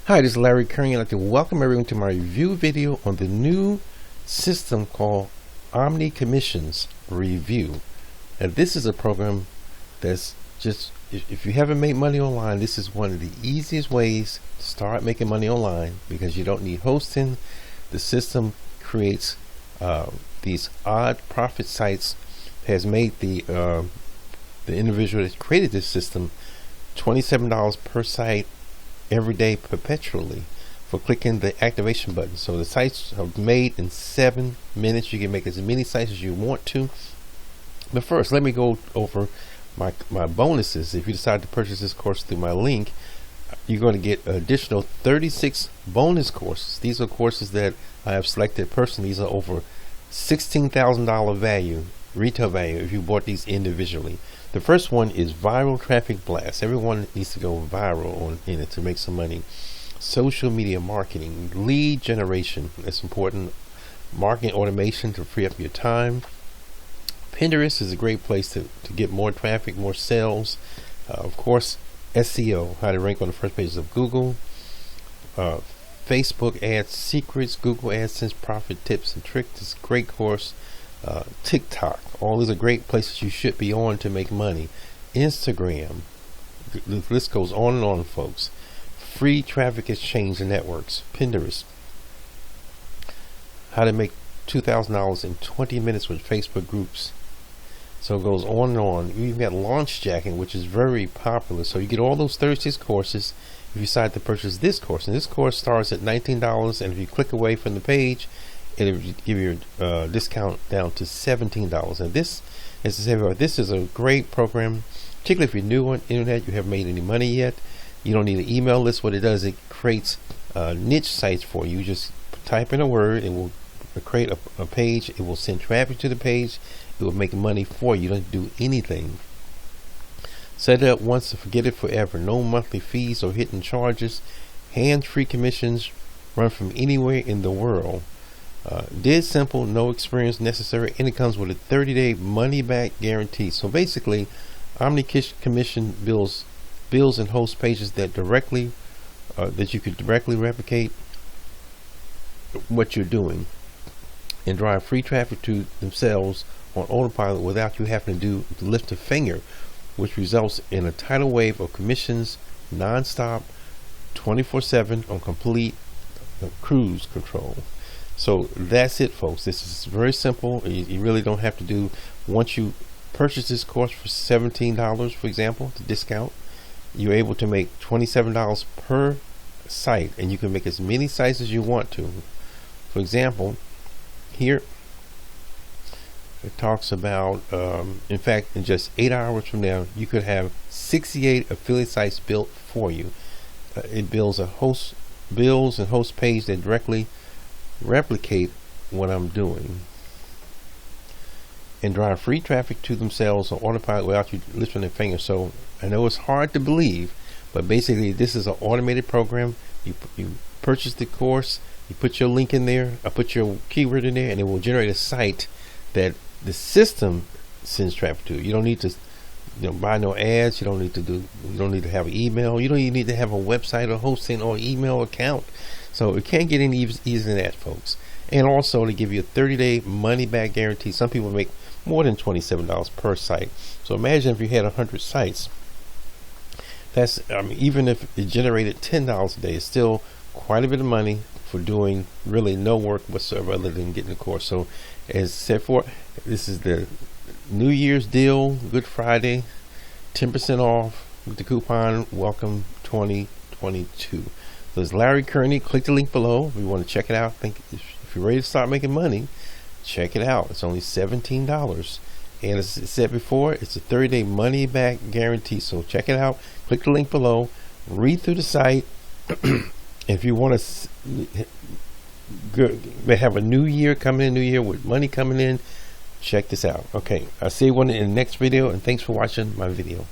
Hi, this is Larry Kearney. I'd like to welcome everyone to my review video on the new system called OmniCommissions Review. And this is a program that's just, if you haven't made money online, this is one of the easiest ways to start making money online because you don't need hosting. The system creates these odd profit sites, has made the individual that created this system $27 per site every day perpetually for clicking the activation button. So the sites are made in 7 minutes. You can make as many sites as you want to. But first, let me go over my bonuses. If you decide to purchase this course through my link, you're going to get additional 36 bonus courses. These are courses that I have selected personally. These are over $16,000 value, retail value, if you bought these individually. The first one is Viral Traffic Blast. Everyone needs to go viral in it to make some money. Social media marketing, lead generation, that's important. Marketing automation to free up your time. Pinterest is a great place to get more traffic, more sales. Of course, SEO, how to rank on the first pages of Google. Facebook ads secrets, Google AdSense profit tips and tricks. It's a great course. TikTok, all these are great places you should be on to make money. Instagram, the list goes on and on, folks. Free traffic exchange and networks. Pinterest, how to make $2,000 in 20 minutes with Facebook groups. So it goes on and on. You even got launch jacking, which is very popular. So you get all those 36 courses if you decide to purchase this course. And this course starts at $19, and if you click away from the page, it'll give you a discount down to $17. And this, as I said, this is a great program, particularly if you're new on the internet, you haven't made any money yet. You don't need an email list. What it does, it creates niche sites for you. You just type in a word, it will create a page. It will send traffic to the page. It will make money for you. You don't do anything. Set it up once and forget it forever. No monthly fees or hidden charges. Hands-free commissions, run from anywhere in the world. Dead simple, no experience necessary, and it comes with a 30-day money-back guarantee. So basically, OmniCommission builds and hosts pages that directly that you could directly replicate what you're doing and drive free traffic to themselves on autopilot without you having to lift a finger, which results in a tidal wave of commissions non-stop, 24/7 on complete cruise control. So that's it, folks. This is very simple. You really don't have to do. Once you purchase this course for $17, for example, the discount, you're able to make $27 per site, and you can make as many sites as you want to. For example, here it talks about, in fact, in just 8 hours from now, you could have 68 affiliate sites built for you. It builds and host page that directly replicate what I'm doing and drive free traffic to themselves on autopilot without you lifting a finger. So I know it's hard to believe, but basically this is an automated program. You purchase the course, you put your link in there, I put your keyword in there, and it will generate a site that the system sends traffic to. You don't need to buy no ads. You don't need to have an email. You don't even need to have a website or hosting or email account. So it can't get any easier than that, folks. And also to give you a 30-day money-back guarantee. Some people make more than $27 per site. So imagine if you had 100 sites. That's, even if it generated $10 a day, it's still quite a bit of money for doing really no work whatsoever other than getting the course. So as said for, this is the New Year's deal, Good Friday, 10% off with the coupon Welcome 2022. So it's Larry Kearney. Click the link below if you want to check it out. If you're ready to start making money, check it out. It's only $17. And as I said before, it's a 30-day money-back guarantee. So check it out. Click the link below. Read through the site. If you want to have a new year coming in, new year with money coming in, check this out. Okay, I'll see you in the next video, and thanks for watching my video.